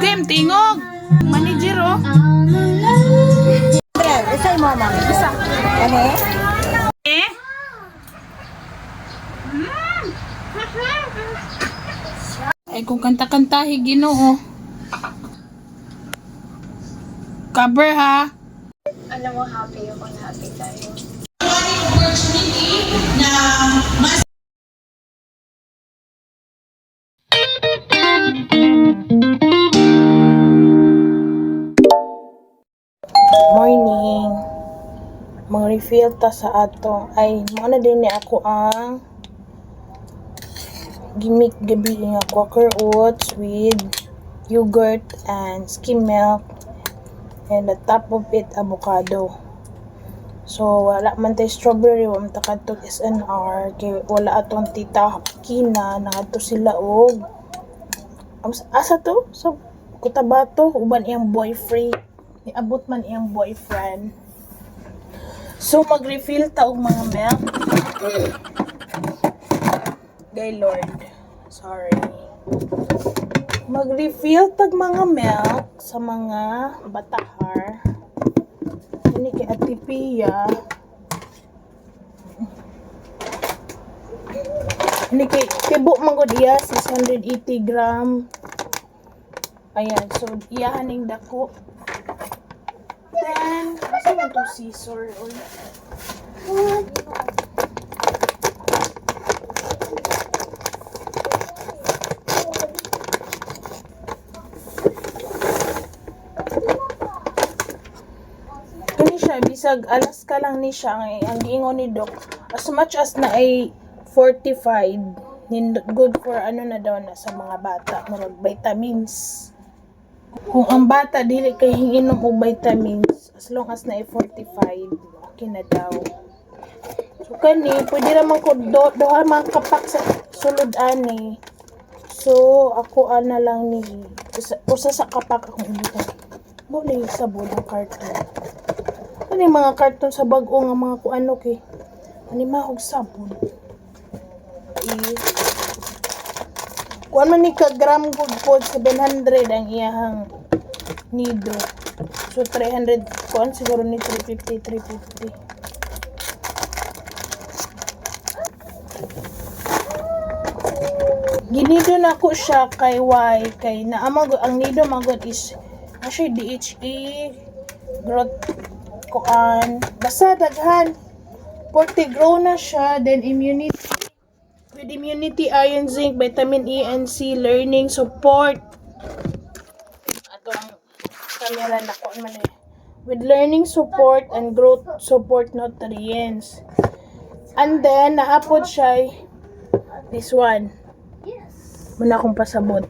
Game tingog. Manager oh. Isa mo mama. Isa. Ano eh? Eh? Ay kung kanta-kantahi Ginoo. Cover ha. Alam mo, happy ako na happy tayo. Morning. Mga refill ta sa ato. Ay, muna din ni ako ang gimmick gabi nga Quaker Oats with yogurt and skim milk and the top of it avocado. So wala man tay strawberry, wala man ta kadtog SNR kay wala atong tita Kina nangadto sila og asa to sa Cotabato uban iyang boyfriend niabot man iyang boyfriend. So mag-refill ta og mga milk. Gaylord. Sorry. Mag-refill tag mga milk sa mga batahar. Ini kay Ate Pia. Ini kay tibo manggod iya 680 gram. Ayan, so iyahan ning dako. Then, asa man to scissor oy. Bisag alas ka lang ni siya ang giingon ni Doc as much as na ay 45 good for ano na daw na sa mga bata murag vitamins kung ang bata dili kay hinginom og vitamins as long as na ay 45 okay na daw so kani pwede ra man ko doha man kapak sa sulod ani so ako ana lang ni usa sa kapak akong ibutan mo ni sabon ang carton. Ano yung mga karton sa bag-o nga mga kuano kay ani mahog sabon. Kuan man ni ka gram good pod 700 ang iyahang nido. So 300 kuan siguro ni 350. Ginido na ko siya kay why kay naamag ang nido magod is siya DHA growth kuan basta daghan 40 grow na siya then immunity with immunity iron zinc vitamin E and C learning support ato ang camera na ko man with learning support and growth support nutrients and then naapod siya this one muna akong pasabot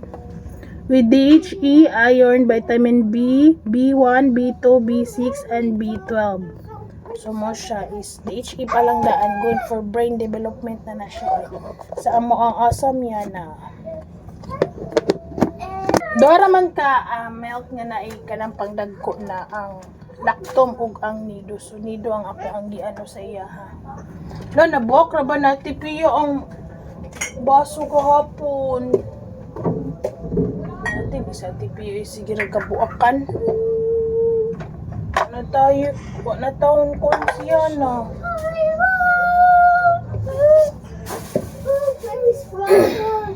with DHE, iron, vitamin B, B1, B2, B6, and B12. So mo siya is DHE pa lang daan good for brain development na siya. Sa amo ang awesome yan na. Dora man ka milk nga na kanang pangdagko na ang lactome ug ang nido. So nido ang ako ang giano sa iya ha. No nabuok ra ba na tipiyo ang baso kahapon. Natin isa tipiyo sige nagkabuakan. Na tayo, na taon ko siya na.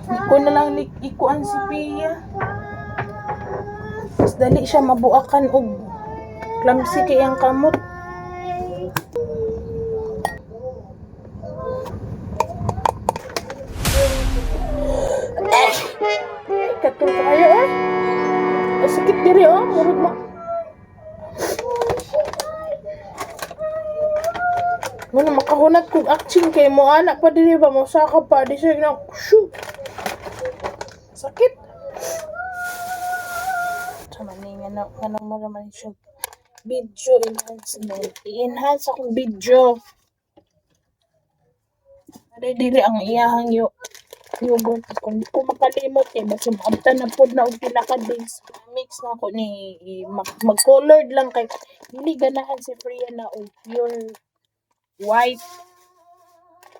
Iko na lang ikuan si Pia. Mas dali siya mabuakan og clumsy kay ang kamot. Katul kayo sakit diri murag mo. Muna makahunat kong action kay mo anak pa diri ba mo saka pa di siya na shoot. Sakit. Sama ni nga mo naman siya video enhancement. I-enhance akong video. Dili ang iyahang yogurt kung di ko makalimot basta maabtan na pod na og pila ka days mix na ako ni mag-colored lang kay dili ganahan si Freya na og pure white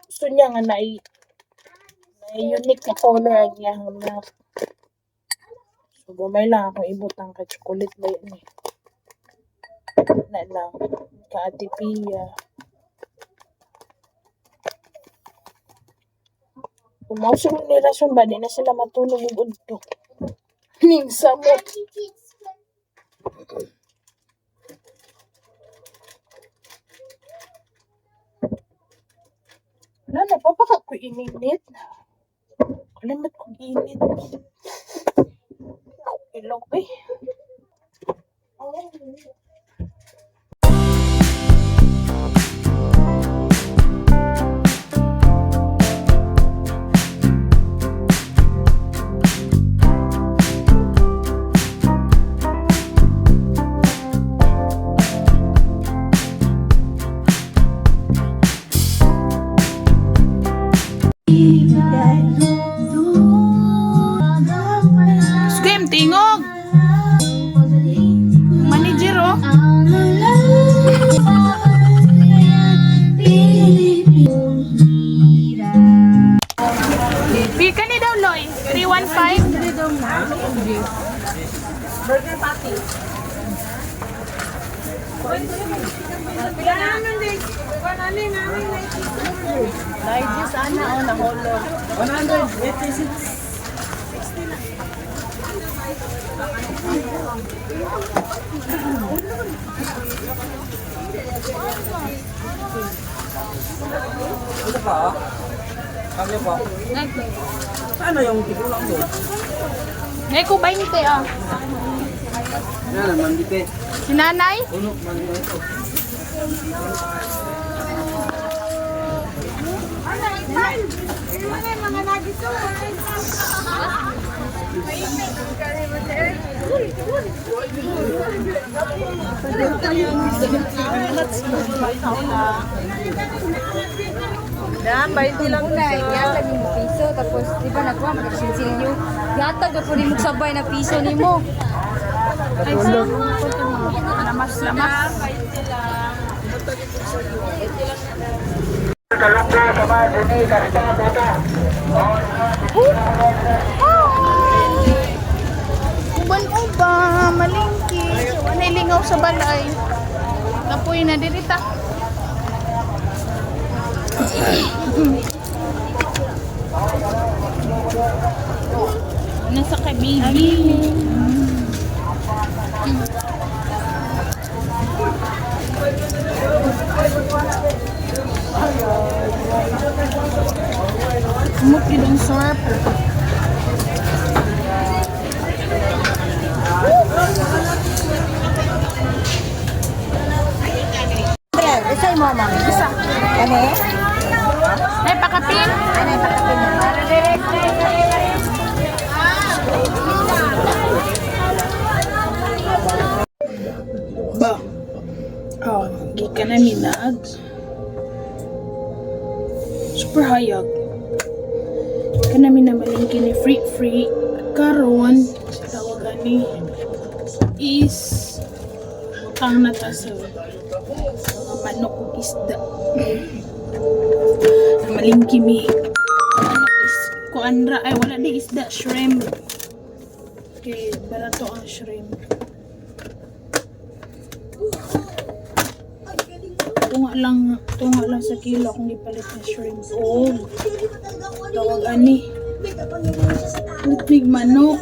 gusto niya nga na unique na color ang iyahang milk Gumay lang akong ibutang ka chocolate ba yun eh. Na lang. Ka-Ate Pia. Umauso ni rason ba? Di na sila matulog ng udto. Ning samot. Wala na, papaka ko ininit. Kalimat kong init. Ilog eh. Game tingog. Manager oh. Pika ni daw Loy. 315. Burger patty. Dahil sana o naholo. 186. Ito pa? Kanya pa? Ano yung tigulang doon? Nay ko 20 ah. Yan naman, dite. Si nanay? Unok man yun ito. Dan, 20 lang Una, yatag mo piso, tapos di ba nagwa, magkasinsilyo. Yatag na po ni mo sabay na piso ni mo. Ay, lamas-lamas. Uban-uba, malingki. Wanay lingaw sa balay. Kapoy na dirita. Nasa kay baby. Kumot yun ang syrup. Isa'y mo, ma'am. Isa. Kani? Ay, pakapin. Ano yung pakapin mo? Ba? Oh, gikan na minag. Super hayag. Kanami na malingki ni free karon tawagan ni is utang na ta sa mga manok ug isda. Malingki mi is kuanra ay wala di isda shrimp. Okay, barato ang shrimp. Tunga lang sa kilo kung ipalit na shrimp. Oh, tawag ani. Big manok.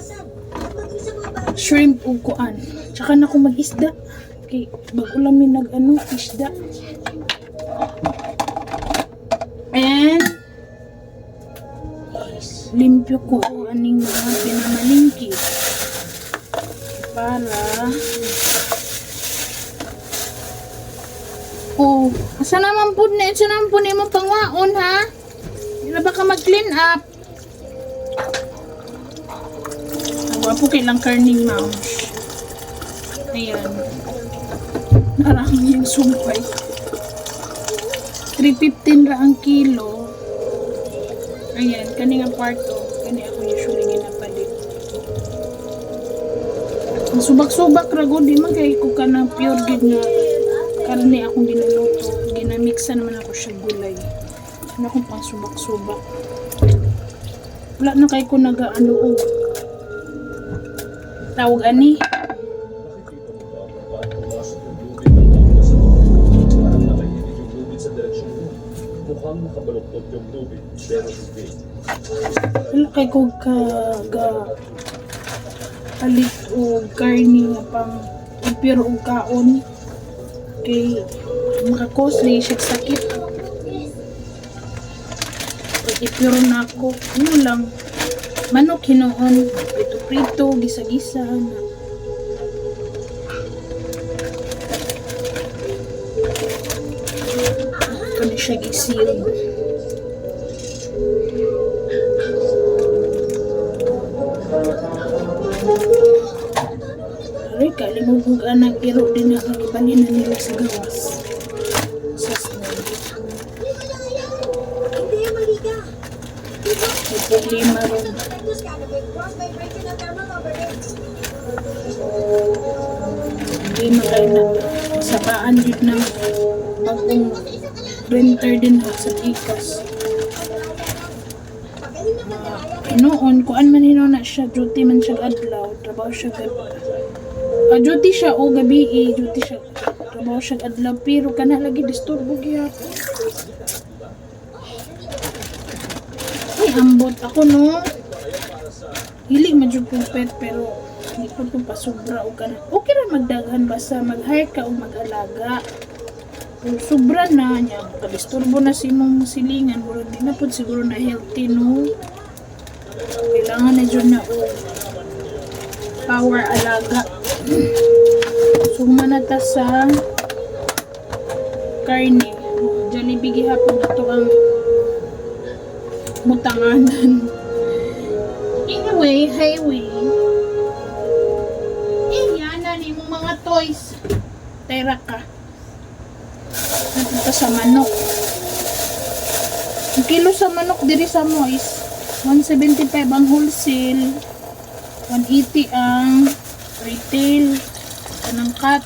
Shrimp ug kuan. Tsaka na ko mag-isda. Okay, bago lang mi isda. And limpyo ko ang aning mga pinamalingki para oh, asa naman po ni mo pangwaon ha? Hindi na ba ka mag-clean up? Nagwapo kailang karning mouse. Ayan. Narami yung sumpay. 315 ra ang kilo. Ayan, kani nga parto. Kani ako usually ginapalit. Ang subak-subak ra gud di man kay ko kana pure gid nga karne akong ginuluto. Ginamixa naman ako siya gulay. Ano akong pang subak-subak. Wala na kay ko nag-ano tawag ani. Wala kay ko ga palit o karni nga pang impure o kaon kay makakosli siya sakit. Pag impure na ako, ano lang, manok hinoon, prito-prito, gisa-gisa na. Ito na siya gisil. Aray, kalimubog anak iro din na kagibalin na nila sa gawas. Sa snow. May problema rin. Hindi makay na sabaan din ng bagong printer din ha sa Gcash. Noon, kuan man hinuna siya, duty man siya adlaw, trabaho siya gabi. Duty siya o gabi duty siya, trabaho siya adlaw, pero kana lagi disturbo gyapon. Ay, ambot ako no. Hilig medyo pet pero hindi po itong pasobra o kana. Okay ra magdaghan basta mag-hire ka o mag-alaga. Kung sobra na niya, kadisturbo na si mong silingan, pero di na po siguro na healthy no. Kailangan na dyan na power alaga. Sumanata sa karne. Jollibee gihapon ito ang mutanganan. Anyway, highway. Yan na ni mong mga toys. Tera ka. Napunta sa manok. Ang kilo sa manok diri sa mo is 175 ang wholesale, 180 ang retail, kanang cut.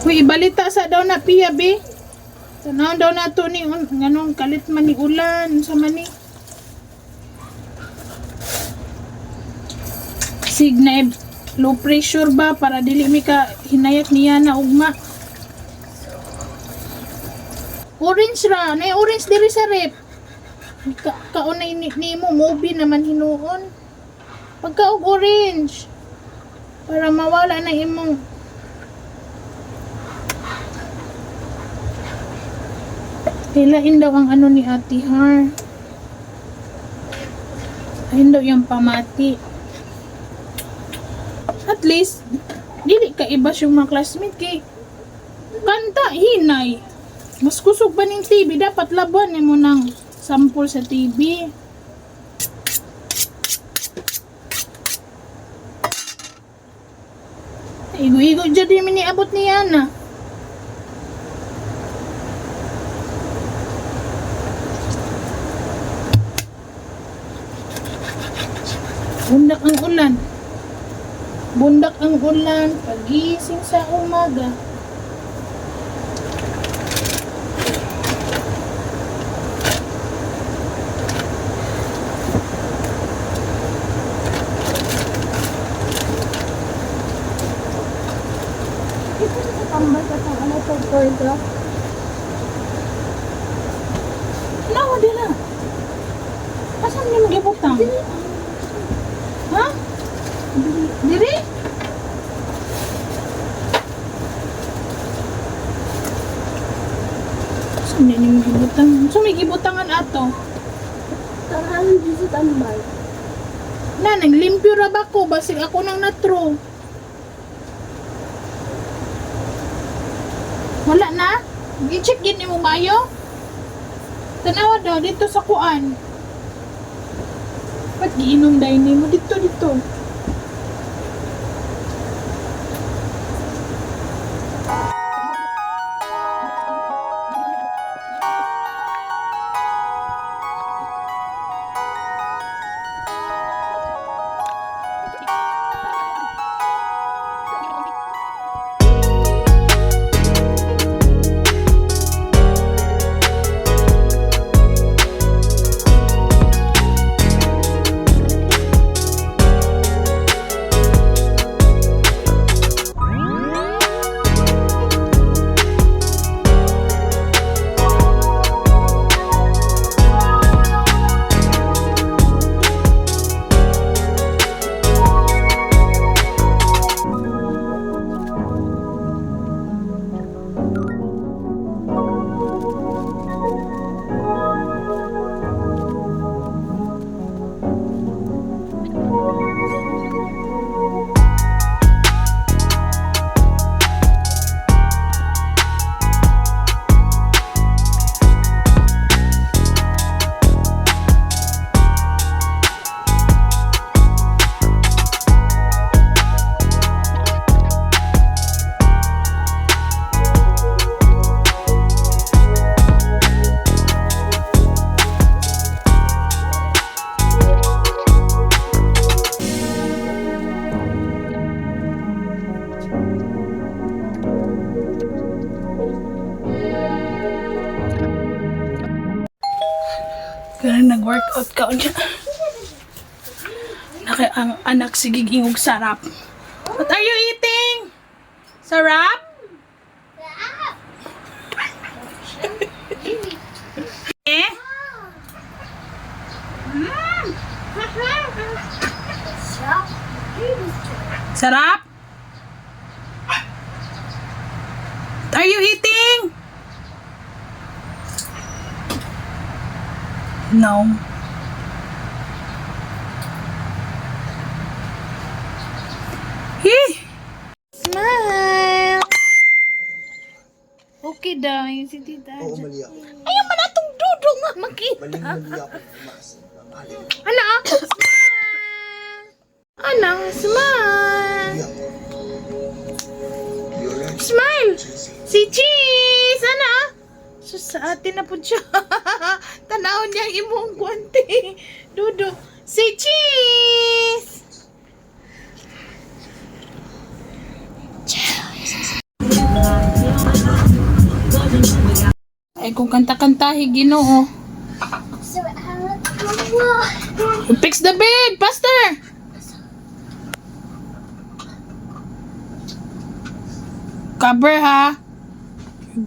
Uy, ibalita sa daw na piya, be. Tanaw daw na to ni, nganong kalit man ni ulan, sa mani. Signa low pressure ba para dili mi ka hinayak niya na ugma. Orange ra, nay orange diri sa rep. Kaunay ni mo movie naman hinuon. Pagka og orange para mawala na imong hilain daw ang ano ni Ate Har. Ayun daw yung pamati. At least, dili ka iba yung mga classmate kay kanta, hinay. Mas kusog pa ng TV, dapat laban mo ng sample sa TV. Igo-igo dyan din miniabot ni Yana. Bundak ang ulan. Bundak ang ulan, pagising sa umaga. Tambal ka sa ano to photograph. Nawa din na. Asan niyo magibutang? Ha? Diri? Saan niyo magibutang? Saan may gibutangan ato? Tangan di sa tambal. Na, naglimpyo ra ba ko? Basig ako nang natro. Wala na? I-check yun mo mayo? Tanawa daw, dito sa kuan. Ba't giinom dahil mo? Dito. nag-workout ka unya. Naka ang anak sigig ingog sarap. What are you eating? Sarap? Eh? Sarap? What are you eating? No. Smile! Okay daw, yung si tita. Oo, mali ako. Ayaw man atong dudong nga makita. Mali ako. Ana, smile! Ana, smile! Mali ako. You're right. Smile! Si Cheese! Ana? So sa atin na po siya. Tanawon niya ang imong guwante. Dudo. Si Cheese! Ay kung kanta-kantahi Ginoo. Fix the bed, Pastor. Cover ha.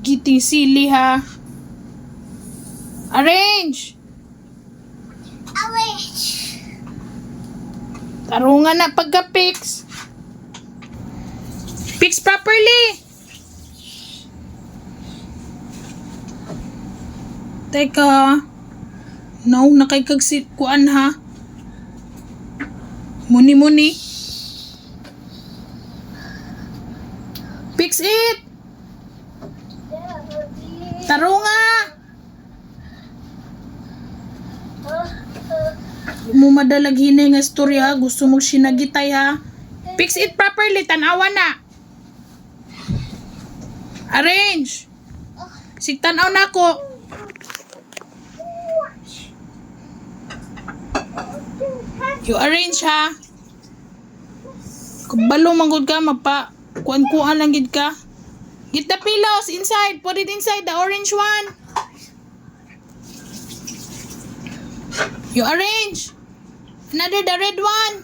Getting silly ha. Arrange. Tarungan na pagka-fix. Fix properly. Teka. No, nakaikagsit kuan ha. Muni-muni. Fix it. Tarunga. Mo madalag hinay nga storya, gusto mo sinagitay ha. Fix it properly, tanawa na. Arrange. Sigtanaw na ako. You arrange ha. Kabalo manggod ka, mapa kuan-kuan lang gid ka. Get the pillows inside. Put it inside the orange one. You arrange. Another the red one.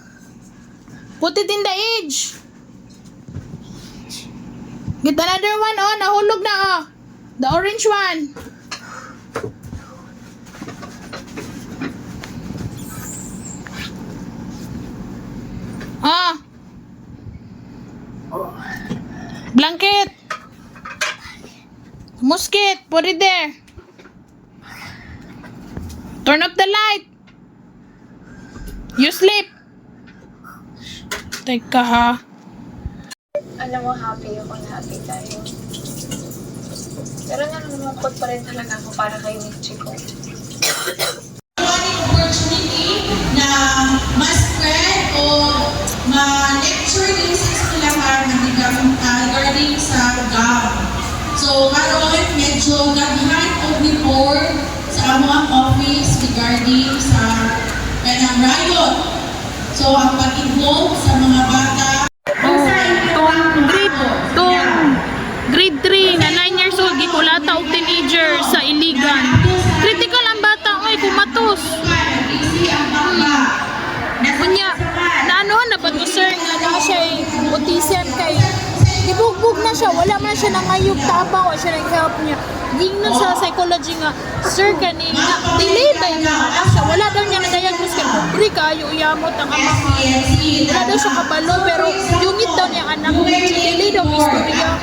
Put it in the edge. Get another one, oh. Nahulog na, oh. The orange one. Ah. Blanket. Musket. Put it there. Turn up the light. You sleep. Teka ha. Alam mo, happy ako na happy tayo. Pero nalulungkot pa rin talaga ako para kay Miss Chico. Opportunity na ma-spread o ma-lecture din sa eskwelahan regarding sa GAM. So, karon medyo naghahan o report sa among office regarding sa kanang riot. So, ang pag-involve sa mga bata grade 3 na 9 years old gikulata og teenager sa Iligan. Critical ang bata oy kumatos. Kunya naano na ba to sir nga na siya autism kay gibugbog na siya, wala man siya nangayog tabang, wala siya nag-help niya. Gingnon sa psychology nga, sir kani nga delay ba yung anak siya, wala daw niya na-diagnose kay pobre kayo uyamot ang ama. Wala daw siya kabalo pero yungit daw niya anak, delay daw ang istorya.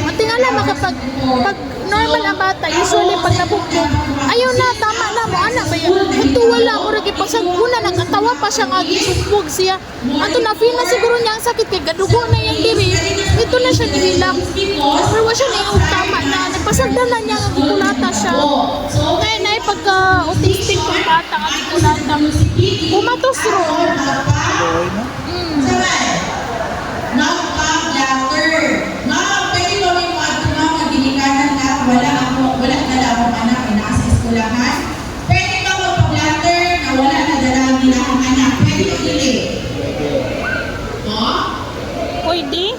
At tingala makapag pag normal ang bata, usually pag nabugbog, ayaw na, tama na mo, anak ba yan? Ito wala, mura kipasag una, nagkatawa pa siya nga, gisugbog siya. Ato na, feel na siguro niya ang sakit, kay gadugo na yung diri, ito na siya nililak. Pero wala siya na yung tama na, nagpasagdan na niya, gikulata siya. Ngayon na, pagka-autistic kong bata, ang gikulata, kumatos ro. Wala na lang akong anak na nasa eskwelahan. Pwede ba magpa-blatter na wala na dalawin na akong anak? Pwede o dili? Oh? Pwede?